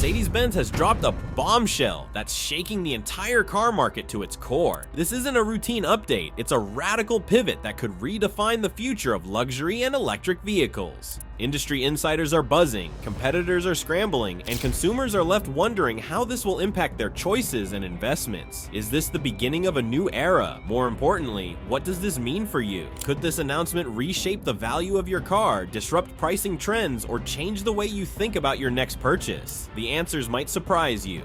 Mercedes-Benz has dropped a bombshell that's shaking the entire car market to its core. This isn't a routine update, it's a radical pivot that could redefine the future of luxury and electric vehicles. Industry insiders are buzzing, competitors are scrambling, and consumers are left wondering how this will impact their choices and investments. Is this the beginning of a new era? More importantly, what does this mean for you? Could this announcement reshape the value of your car, disrupt pricing trends, or change the way you think about your next purchase? The answers might surprise you.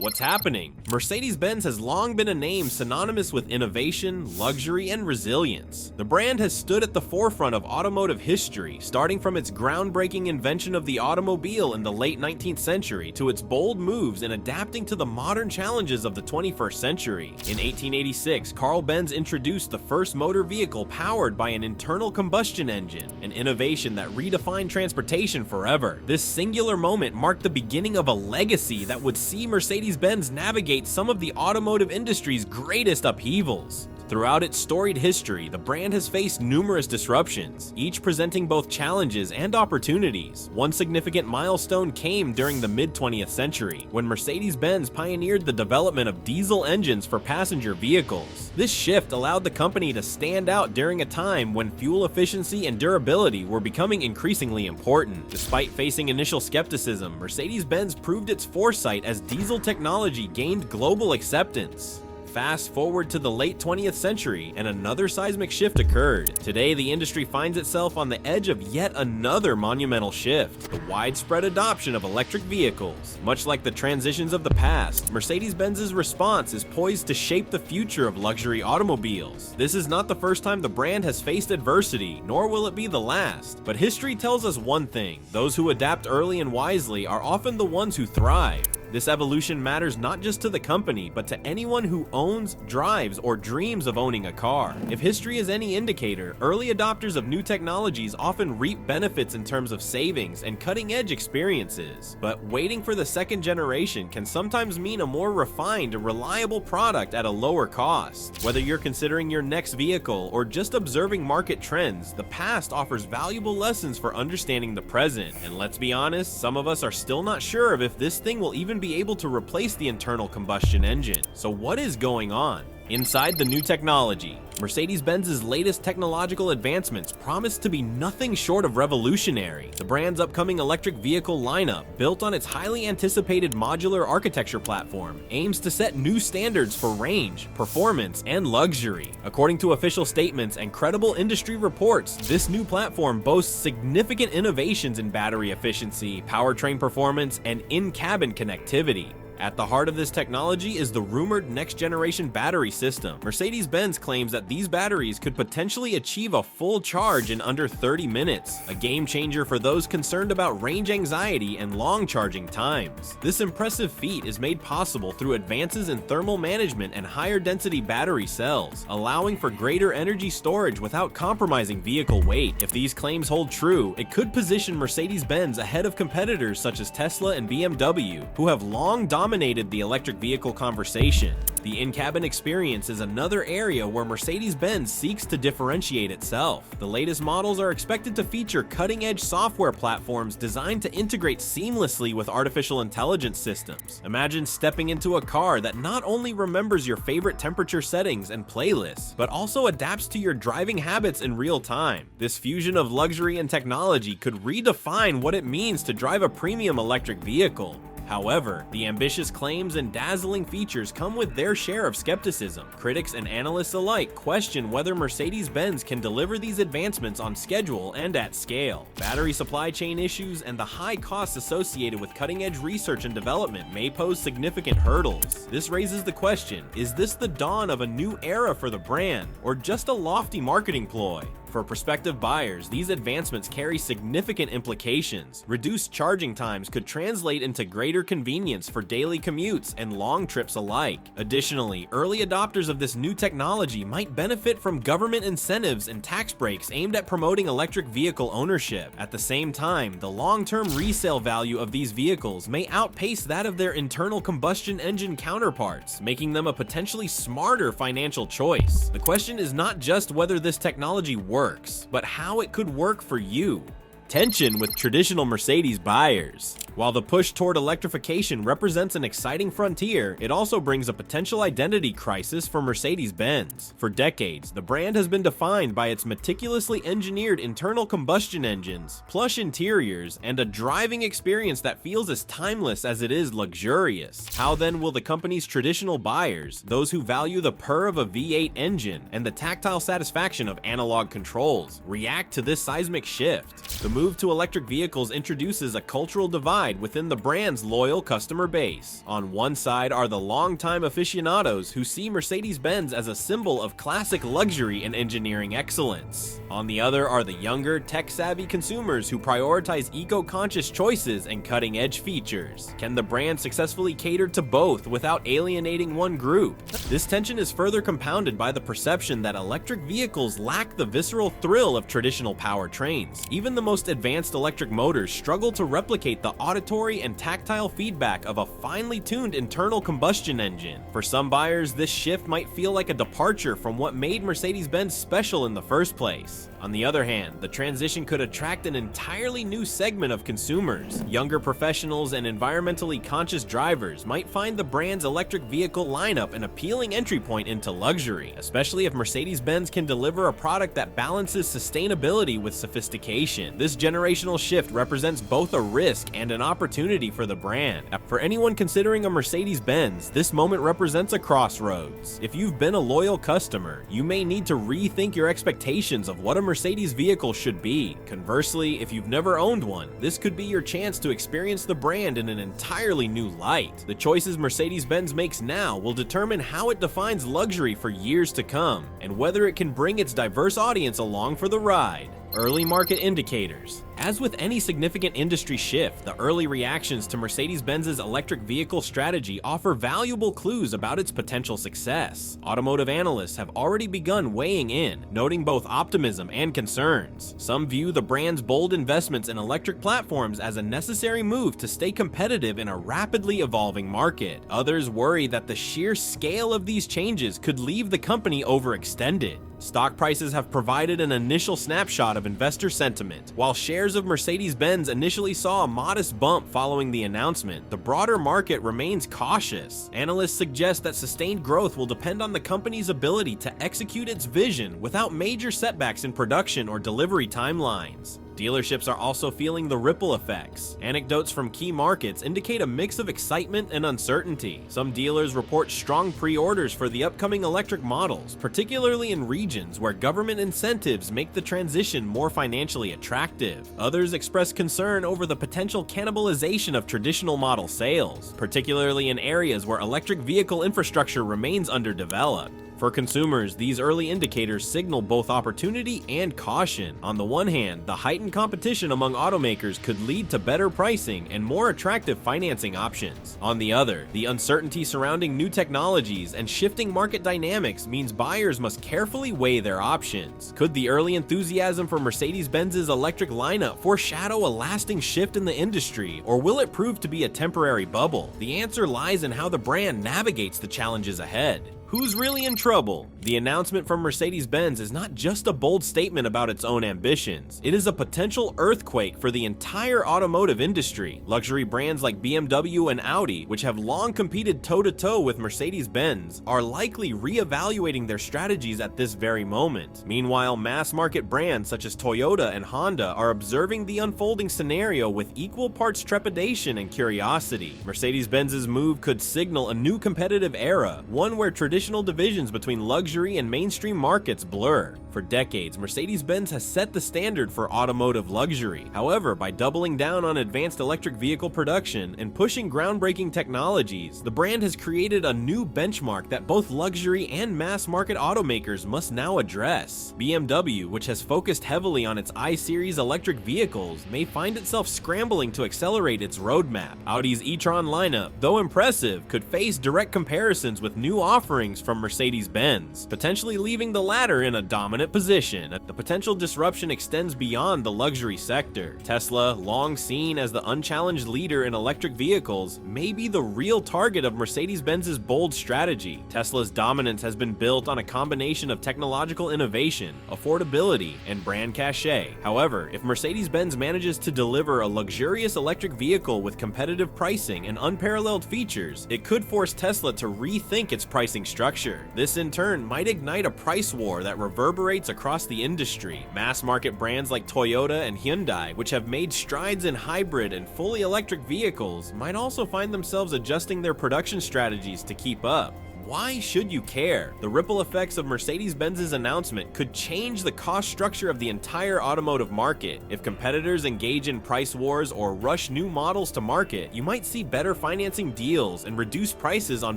What's happening? Mercedes-Benz has long been a name synonymous with innovation, luxury, and resilience. The brand has stood at the forefront of automotive history, starting from its groundbreaking invention of the automobile in the late 19th century to its bold moves in adapting to the modern challenges of the 21st century. In 1886, Carl Benz introduced the first motor vehicle powered by an internal combustion engine, an innovation that redefined transportation forever. This singular moment marked the beginning of a legacy that would see Mercedes-Benz navigate some of the automotive industry's greatest upheavals. Throughout its storied history, the brand has faced numerous disruptions, each presenting both challenges and opportunities. One significant milestone came during the mid-20th century, when Mercedes-Benz pioneered the development of diesel engines for passenger vehicles. This shift allowed the company to stand out during a time when fuel efficiency and durability were becoming increasingly important. Despite facing initial skepticism, Mercedes-Benz proved its foresight as diesel technology gained global acceptance. Fast forward to the late 20th century, and another seismic shift occurred. Today, the industry finds itself on the edge of yet another monumental shift: the widespread adoption of electric vehicles. Much like the transitions of the past, Mercedes-Benz's response is poised to shape the future of luxury automobiles. This is not the first time the brand has faced adversity, nor will it be the last. But history tells us one thing: those who adapt early and wisely are often the ones who thrive. This evolution matters not just to the company, but to anyone who owns, drives, or dreams of owning a car. If history is any indicator, early adopters of new technologies often reap benefits in terms of savings and cutting-edge experiences. But waiting for the second generation can sometimes mean a more refined and reliable product at a lower cost. Whether you're considering your next vehicle or just observing market trends, the past offers valuable lessons for understanding the present. And let's be honest, some of us are still not sure of if this thing will even be able to replace the internal combustion engine. So what is going on? Inside the new technology, Mercedes-Benz's latest technological advancements promise to be nothing short of revolutionary. The brand's upcoming electric vehicle lineup, built on its highly anticipated modular architecture platform, aims to set new standards for range, performance, and luxury. According to official statements and credible industry reports, this new platform boasts significant innovations in battery efficiency, powertrain performance, and in-cabin connectivity. At the heart of this technology is the rumored next-generation battery system. Mercedes-Benz claims that these batteries could potentially achieve a full charge in under 30 minutes, a game-changer for those concerned about range anxiety and long charging times. This impressive feat is made possible through advances in thermal management and higher-density battery cells, allowing for greater energy storage without compromising vehicle weight. If these claims hold true, it could position Mercedes-Benz ahead of competitors such as Tesla and BMW, who have long dominated the electric vehicle conversation. The in-cabin experience is another area where Mercedes-Benz seeks to differentiate itself. The latest models are expected to feature cutting-edge software platforms designed to integrate seamlessly with artificial intelligence systems. Imagine stepping into a car that not only remembers your favorite temperature settings and playlists, but also adapts to your driving habits in real time. This fusion of luxury and technology could redefine what it means to drive a premium electric vehicle. However, the ambitious claims and dazzling features come with their share of skepticism. Critics and analysts alike question whether Mercedes-Benz can deliver these advancements on schedule and at scale. Battery supply chain issues and the high costs associated with cutting-edge research and development may pose significant hurdles. This raises the question: is this the dawn of a new era for the brand, or just a lofty marketing ploy? For prospective buyers, these advancements carry significant implications. Reduced charging times could translate into greater convenience for daily commutes and long trips alike. Additionally, early adopters of this new technology might benefit from government incentives and tax breaks aimed at promoting electric vehicle ownership. At the same time, the long-term resale value of these vehicles may outpace that of their internal combustion engine counterparts, making them a potentially smarter financial choice. The question is not just whether this technology works, but how it could work for you. Tension with traditional Mercedes buyers. While the push toward electrification represents an exciting frontier, it also brings a potential identity crisis for Mercedes-Benz. For decades, the brand has been defined by its meticulously engineered internal combustion engines, plush interiors, and a driving experience that feels as timeless as it is luxurious. How then will the company's traditional buyers, those who value the purr of a V8 engine and the tactile satisfaction of analog controls, react to this seismic shift? The move to electric vehicles introduces a cultural divide within the brand's loyal customer base. On one side are the longtime aficionados who see Mercedes-Benz as a symbol of classic luxury and engineering excellence. On the other are the younger, tech-savvy consumers who prioritize eco-conscious choices and cutting-edge features. Can the brand successfully cater to both without alienating one group? This tension is further compounded by the perception that electric vehicles lack the visceral thrill of traditional powertrains. Even the most advanced electric motors struggle to replicate the auditory and tactile feedback of a finely tuned internal combustion engine. For some buyers, this shift might feel like a departure from what made Mercedes-Benz special in the first place. On the other hand, the transition could attract an entirely new segment of consumers. Younger professionals and environmentally conscious drivers might find the brand's electric vehicle lineup an appealing entry point into luxury, especially if Mercedes-Benz can deliver a product that balances sustainability with sophistication. This generational shift represents both a risk and an opportunity for the brand. For anyone considering a Mercedes-Benz, this moment represents a crossroads. If you've been a loyal customer, you may need to rethink your expectations of what a Mercedes vehicle should be. Conversely, if you've never owned one, this could be your chance to experience the brand in an entirely new light. The choices Mercedes-Benz makes now will determine how it defines luxury for years to come, and whether it can bring its diverse audience along for the ride. Early market indicators. As with any significant industry shift, the early reactions to Mercedes-Benz's electric vehicle strategy offer valuable clues about its potential success. Automotive analysts have already begun weighing in, noting both optimism and concerns. Some view the brand's bold investments in electric platforms as a necessary move to stay competitive in a rapidly evolving market. Others worry that the sheer scale of these changes could leave the company overextended. Stock prices have provided an initial snapshot of investor sentiment. While shares of Mercedes-Benz initially saw a modest bump following the announcement, the broader market remains cautious. Analysts suggest that sustained growth will depend on the company's ability to execute its vision without major setbacks in production or delivery timelines. Dealerships are also feeling the ripple effects. Anecdotes from key markets indicate a mix of excitement and uncertainty. Some dealers report strong pre-orders for the upcoming electric models, particularly in regions where government incentives make the transition more financially attractive. Others express concern over the potential cannibalization of traditional model sales, particularly in areas where electric vehicle infrastructure remains underdeveloped. For consumers, these early indicators signal both opportunity and caution. On the one hand, the heightened competition among automakers could lead to better pricing and more attractive financing options. On the other, the uncertainty surrounding new technologies and shifting market dynamics means buyers must carefully weigh their options. Could the early enthusiasm for Mercedes-Benz's electric lineup foreshadow a lasting shift in the industry, or will it prove to be a temporary bubble? The answer lies in how the brand navigates the challenges ahead. Who's really in trouble? The announcement from Mercedes-Benz is not just a bold statement about its own ambitions. It is a potential earthquake for the entire automotive industry. Luxury brands like BMW and Audi, which have long competed toe-to-toe with Mercedes-Benz, are likely reevaluating their strategies at this very moment. Meanwhile, mass-market brands such as Toyota and Honda are observing the unfolding scenario with equal parts trepidation and curiosity. Mercedes-Benz's move could signal a new competitive era, one where traditional divisions between luxury and mainstream markets blur. For decades, Mercedes-Benz has set the standard for automotive luxury. However, by doubling down on advanced electric vehicle production and pushing groundbreaking technologies, the brand has created a new benchmark that both luxury and mass-market automakers must now address. BMW, which has focused heavily on its I-Series electric vehicles, may find itself scrambling to accelerate its roadmap. Audi's e-tron lineup, though impressive, could face direct comparisons with new offerings from Mercedes-Benz, potentially leaving the latter in a dominant dominant position, the potential disruption extends beyond the luxury sector. Tesla, long seen as the unchallenged leader in electric vehicles, may be the real target of Mercedes-Benz's bold strategy. Tesla's dominance has been built on a combination of technological innovation, affordability, and brand cachet. However, if Mercedes-Benz manages to deliver a luxurious electric vehicle with competitive pricing and unparalleled features, it could force Tesla to rethink its pricing structure. This in turn might ignite a price war that reverberates across the industry. Mass-market brands like Toyota and Hyundai, which have made strides in hybrid and fully electric vehicles, might also find themselves adjusting their production strategies to keep up. Why should you care? The ripple effects of Mercedes-Benz's announcement could change the cost structure of the entire automotive market. If competitors engage in price wars or rush new models to market, you might see better financing deals and reduced prices on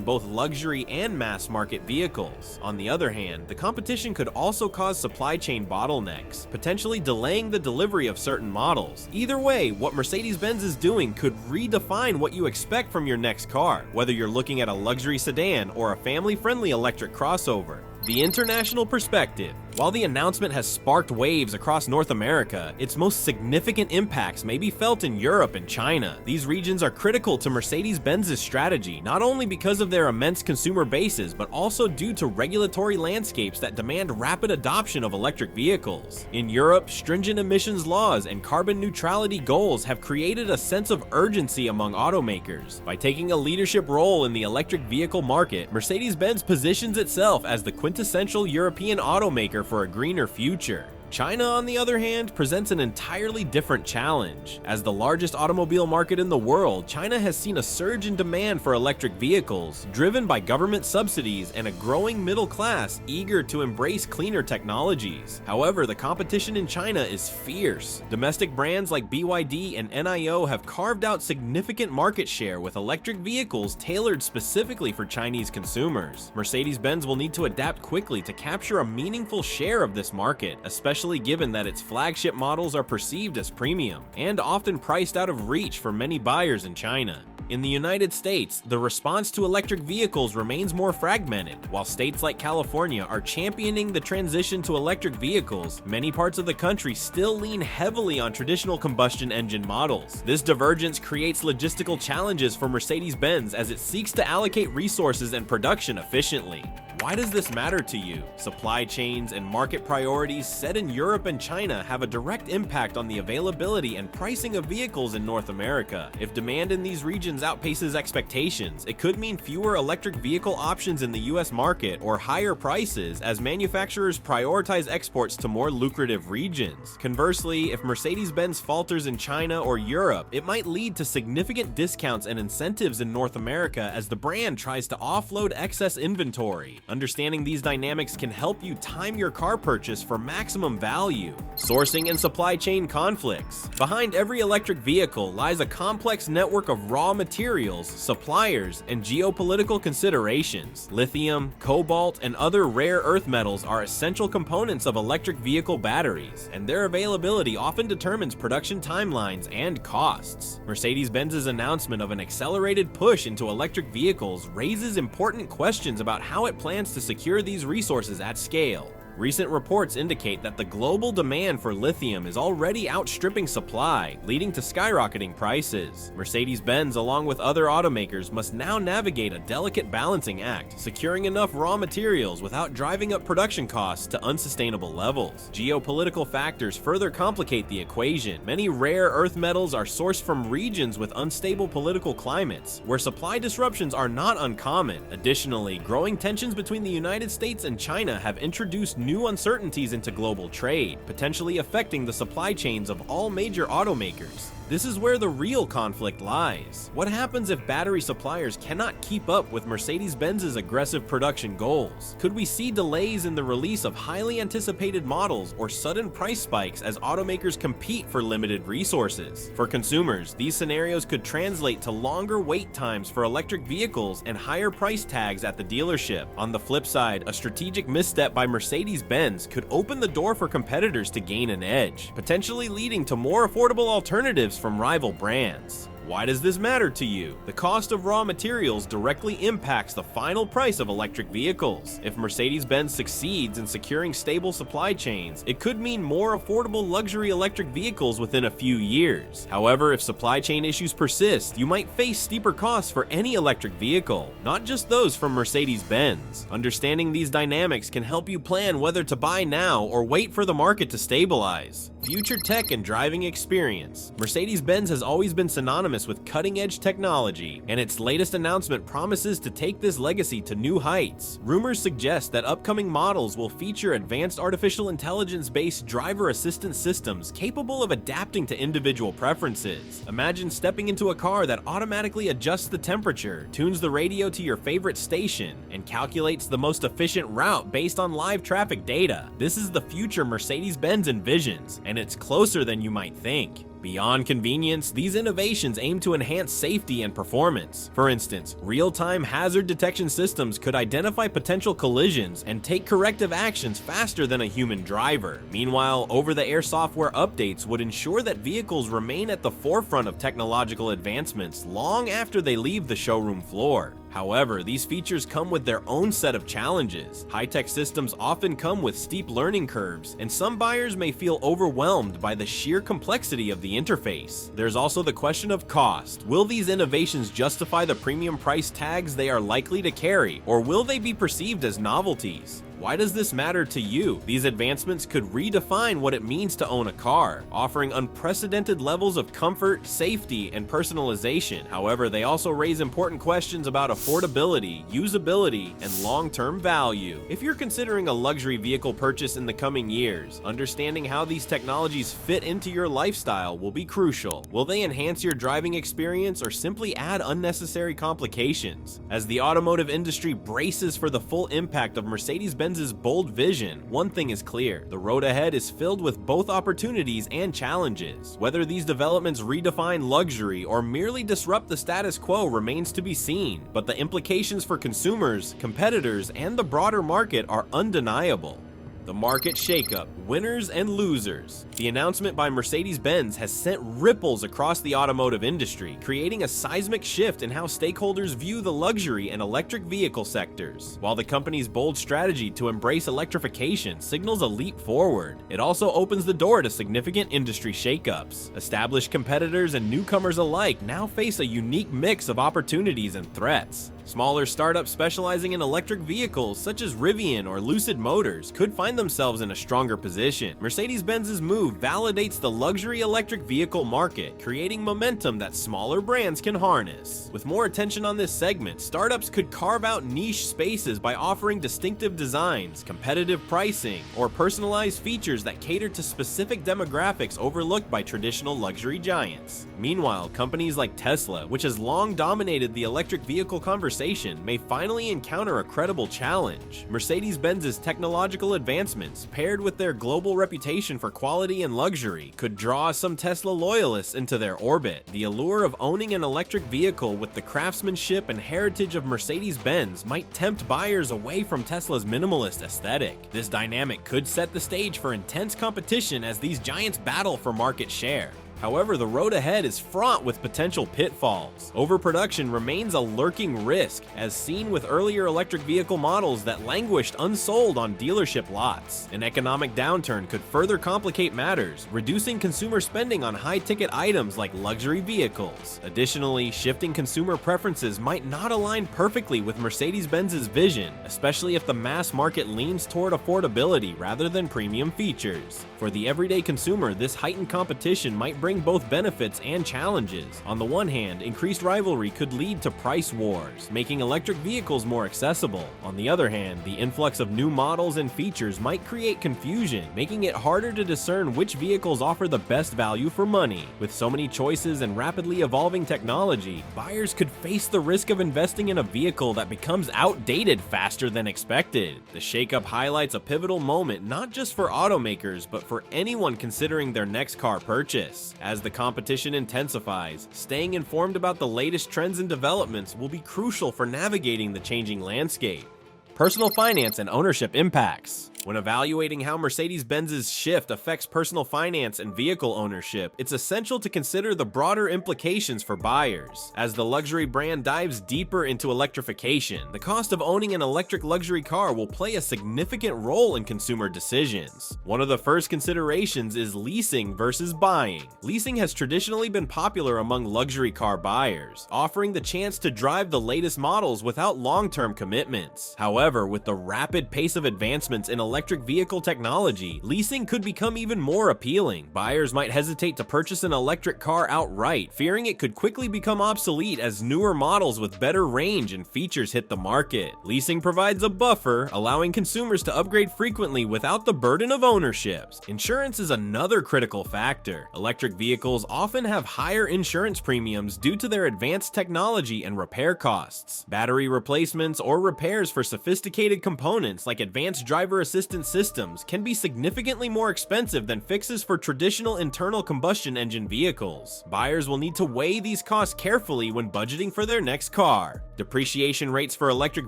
both luxury and mass-market vehicles. On the other hand, the competition could also cause supply chain bottlenecks, potentially delaying the delivery of certain models. Either way, what Mercedes-Benz is doing could redefine what you expect from your next car, whether you're looking at a luxury sedan or a family-friendly electric crossover. The international perspective. While the announcement has sparked waves across North America, its most significant impacts may be felt in Europe and China. These regions are critical to Mercedes-Benz's strategy, not only because of their immense consumer bases, but also due to regulatory landscapes that demand rapid adoption of electric vehicles. In Europe, stringent emissions laws and carbon neutrality goals have created a sense of urgency among automakers. By taking a leadership role in the electric vehicle market, Mercedes-Benz positions itself as the quintessential European automaker for a greener future. China, on the other hand, presents an entirely different challenge. As the largest automobile market in the world, China has seen a surge in demand for electric vehicles, driven by government subsidies and a growing middle class eager to embrace cleaner technologies. However, the competition in China is fierce. Domestic brands like BYD and NIO have carved out significant market share with electric vehicles tailored specifically for Chinese consumers. Mercedes-Benz will need to adapt quickly to capture a meaningful share of this market, especially given that its flagship models are perceived as premium and often priced out of reach for many buyers in China. In the United States, the response to electric vehicles remains more fragmented. While states like California are championing the transition to electric vehicles, many parts of the country still lean heavily on traditional combustion engine models. This divergence creates logistical challenges for Mercedes-Benz as it seeks to allocate resources and production efficiently. Why does this matter to you? Supply chains and market priorities set in Europe and China have a direct impact on the availability and pricing of vehicles in North America. If demand in these regions outpaces expectations, it could mean fewer electric vehicle options in the US market or higher prices as manufacturers prioritize exports to more lucrative regions. Conversely, if Mercedes-Benz falters in China or Europe, it might lead to significant discounts and incentives in North America as the brand tries to offload excess inventory. Understanding these dynamics can help you time your car purchase for maximum value. Sourcing and supply chain conflicts. Behind every electric vehicle lies a complex network of raw materials, suppliers, and geopolitical considerations. Lithium, cobalt, and other rare earth metals are essential components of electric vehicle batteries, and their availability often determines production timelines and costs. Mercedes-Benz's announcement of an accelerated push into electric vehicles raises important questions about how it plans to secure these resources at scale. Recent reports indicate that the global demand for lithium is already outstripping supply, leading to skyrocketing prices. Mercedes-Benz, along with other automakers, must now navigate a delicate balancing act, securing enough raw materials without driving up production costs to unsustainable levels. Geopolitical factors further complicate the equation. Many rare earth metals are sourced from regions with unstable political climates, where supply disruptions are not uncommon. Additionally, growing tensions between the United States and China have introduced new uncertainties into global trade, potentially affecting the supply chains of all major automakers. This is where the real conflict lies. What happens if battery suppliers cannot keep up with Mercedes-Benz's aggressive production goals? Could we see delays in the release of highly anticipated models or sudden price spikes as automakers compete for limited resources? For consumers, these scenarios could translate to longer wait times for electric vehicles and higher price tags at the dealership. On the flip side, a strategic misstep by Mercedes-Benz could open the door for competitors to gain an edge, potentially leading to more affordable alternatives from rival brands. Why does this matter to you? The cost of raw materials directly impacts the final price of electric vehicles. If Mercedes-Benz succeeds in securing stable supply chains, it could mean more affordable luxury electric vehicles within a few years. However, if supply chain issues persist, you might face steeper costs for any electric vehicle, not just those from Mercedes-Benz. Understanding these dynamics can help you plan whether to buy now or wait for the market to stabilize. Future tech and driving experience. Mercedes-Benz has always been synonymous with cutting-edge technology, and its latest announcement promises to take this legacy to new heights. Rumors suggest that upcoming models will feature advanced artificial intelligence-based driver assistance systems capable of adapting to individual preferences. Imagine stepping into a car that automatically adjusts the temperature, tunes the radio to your favorite station, and calculates the most efficient route based on live traffic data. This is the future Mercedes-Benz envisions, and it's closer than you might think. Beyond convenience, these innovations aim to enhance safety and performance. For instance, real-time hazard detection systems could identify potential collisions and take corrective actions faster than a human driver. Meanwhile, over-the-air software updates would ensure that vehicles remain at the forefront of technological advancements long after they leave the showroom floor. However, these features come with their own set of challenges. High-tech systems often come with steep learning curves, and some buyers may feel overwhelmed by the sheer complexity of the interface. There's also the question of cost. Will these innovations justify the premium price tags they are likely to carry, or will they be perceived as novelties? Why does this matter to you? These advancements could redefine what it means to own a car, offering unprecedented levels of comfort, safety, and personalization. However, they also raise important questions about affordability, usability, and long-term value. If you're considering a luxury vehicle purchase in the coming years, understanding how these technologies fit into your lifestyle will be crucial. Will they enhance your driving experience or simply add unnecessary complications? As the automotive industry braces for the full impact of Mercedes-Benz's bold vision, one thing is clear: the road ahead is filled with both opportunities and challenges. Whether these developments redefine luxury or merely disrupt the status quo remains to be seen, but the implications for consumers, competitors, and the broader market are undeniable. The market shakeup, winners and losers. The announcement by Mercedes-Benz has sent ripples across the automotive industry, creating a seismic shift in how stakeholders view the luxury and electric vehicle sectors. While the company's bold strategy to embrace electrification signals a leap forward, it also opens the door to significant industry shakeups. Established competitors and newcomers alike now face a unique mix of opportunities and threats. Smaller startups specializing in electric vehicles, such as Rivian or Lucid Motors, could find themselves in a stronger position. Mercedes-Benz's move validates the luxury electric vehicle market, creating momentum that smaller brands can harness. With more attention on this segment, startups could carve out niche spaces by offering distinctive designs, competitive pricing, or personalized features that cater to specific demographics overlooked by traditional luxury giants. Meanwhile, companies like Tesla, which has long dominated the electric vehicle conversation, may finally encounter a credible challenge. Mercedes-Benz's technological advancements, paired with their global reputation for quality and luxury, could draw some Tesla loyalists into their orbit. The allure of owning an electric vehicle with the craftsmanship and heritage of Mercedes-Benz might tempt buyers away from Tesla's minimalist aesthetic. This dynamic could set the stage for intense competition as these giants battle for market share. However, the road ahead is fraught with potential pitfalls. Overproduction remains a lurking risk, as seen with earlier electric vehicle models that languished unsold on dealership lots. An economic downturn could further complicate matters, reducing consumer spending on high-ticket items like luxury vehicles. Additionally, shifting consumer preferences might not align perfectly with Mercedes-Benz's vision, especially if the mass market leans toward affordability rather than premium features. For the everyday consumer, this heightened competition might bring both benefits and challenges. On the one hand, increased rivalry could lead to price wars, making electric vehicles more accessible. On the other hand, the influx of new models and features might create confusion, making it harder to discern which vehicles offer the best value for money. With so many choices and rapidly evolving technology, buyers could face the risk of investing in a vehicle that becomes outdated faster than expected. The shakeup highlights a pivotal moment not just for automakers, but for anyone considering their next car purchase. As the competition intensifies, staying informed about the latest trends and developments will be crucial for navigating the changing landscape. Personal finance and ownership impacts. When evaluating how Mercedes-Benz's shift affects personal finance and vehicle ownership, it's essential to consider the broader implications for buyers. As the luxury brand dives deeper into electrification, the cost of owning an electric luxury car will play a significant role in consumer decisions. One of the first considerations is leasing versus buying. Leasing has traditionally been popular among luxury car buyers, offering the chance to drive the latest models without long-term commitments. However, with the rapid pace of advancements in electric vehicle technology, leasing could become even more appealing. Buyers might hesitate to purchase an electric car outright, fearing it could quickly become obsolete as newer models with better range and features hit the market. Leasing provides a buffer, allowing consumers to upgrade frequently without the burden of ownership. Insurance is another critical factor. Electric vehicles often have higher insurance premiums due to their advanced technology and repair costs. Battery replacements or repairs for sophisticated components like advanced driver assistance systems can be significantly more expensive than fixes for traditional internal combustion engine vehicles. Buyers will need to weigh these costs carefully when budgeting for their next car. Depreciation rates for electric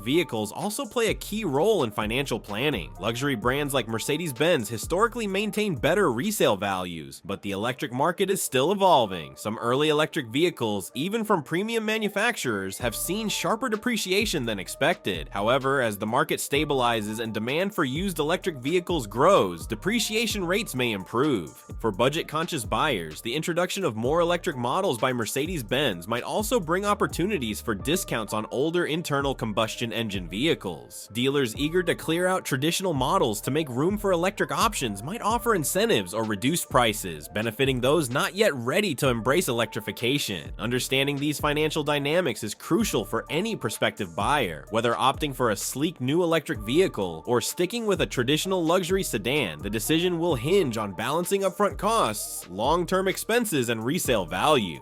vehicles also play a key role in financial planning. Luxury brands like Mercedes-Benz historically maintain better resale values, but the electric market is still evolving. Some early electric vehicles, even from premium manufacturers, have seen sharper depreciation than expected. However, as the market stabilizes and demand for used electric vehicles grows, depreciation rates may improve. For budget-conscious buyers, the introduction of more electric models by Mercedes-Benz might also bring opportunities for discounts on older internal combustion engine vehicles. Dealers eager to clear out traditional models to make room for electric options might offer incentives or reduced prices, benefiting those not yet ready to embrace electrification. Understanding these financial dynamics is crucial for any prospective buyer. Whether opting for a sleek new electric vehicle or sticking with a traditional luxury sedan, the decision will hinge on balancing upfront costs, long-term expenses, and resale value.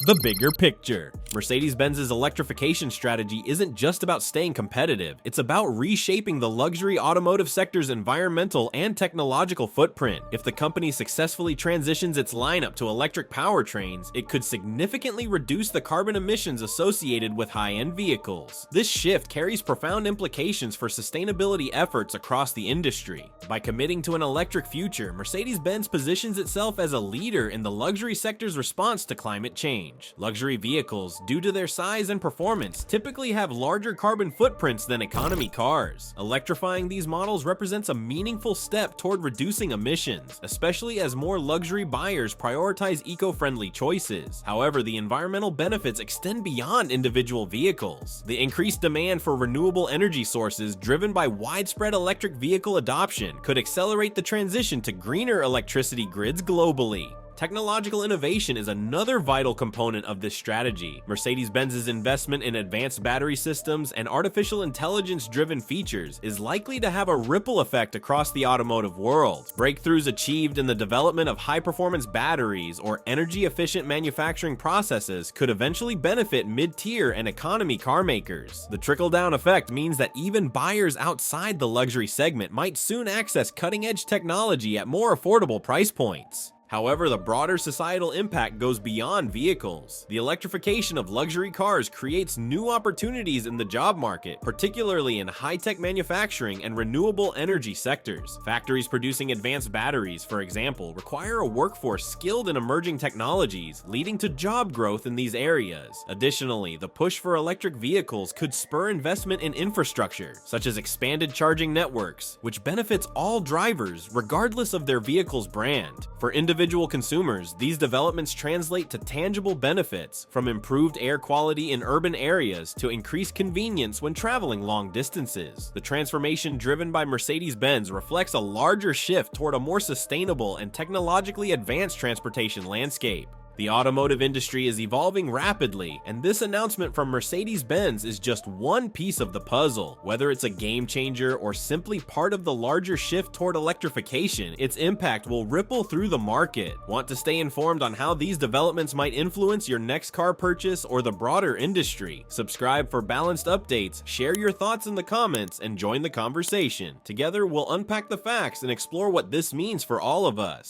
The bigger picture. Mercedes-Benz's electrification strategy isn't just about staying competitive, it's about reshaping the luxury automotive sector's environmental and technological footprint. If the company successfully transitions its lineup to electric powertrains, it could significantly reduce the carbon emissions associated with high-end vehicles. This shift carries profound implications for sustainability efforts across the industry. By committing to an electric future, Mercedes-Benz positions itself as a leader in the luxury sector's response to climate change. Luxury vehicles, due to their size and performance, typically have larger carbon footprints than economy cars. Electrifying these models represents a meaningful step toward reducing emissions, especially as more luxury buyers prioritize eco-friendly choices. However, the environmental benefits extend beyond individual vehicles. The increased demand for renewable energy sources driven by widespread electric vehicle adoption could accelerate the transition to greener electricity grids globally. Technological innovation is another vital component of this strategy. Mercedes-Benz's investment in advanced battery systems and artificial intelligence-driven features is likely to have a ripple effect across the automotive world. Breakthroughs achieved in the development of high-performance batteries or energy-efficient manufacturing processes could eventually benefit mid-tier and economy car makers. The trickle-down effect means that even buyers outside the luxury segment might soon access cutting-edge technology at more affordable price points. However, the broader societal impact goes beyond vehicles. The electrification of luxury cars creates new opportunities in the job market, particularly in high-tech manufacturing and renewable energy sectors. Factories producing advanced batteries, for example, require a workforce skilled in emerging technologies, leading to job growth in these areas. Additionally, the push for electric vehicles could spur investment in infrastructure, such as expanded charging networks, which benefits all drivers regardless of their vehicle's brand. For individual consumers, these developments translate to tangible benefits, from improved air quality in urban areas to increased convenience when traveling long distances. The transformation driven by Mercedes-Benz reflects a larger shift toward a more sustainable and technologically advanced transportation landscape. The automotive industry is evolving rapidly, and this announcement from Mercedes-Benz is just one piece of the puzzle. Whether it's a game changer or simply part of the larger shift toward electrification, its impact will ripple through the market. Want to stay informed on how these developments might influence your next car purchase or the broader industry? Subscribe for balanced updates, share your thoughts in the comments, and join the conversation. Together, we'll unpack the facts and explore what this means for all of us.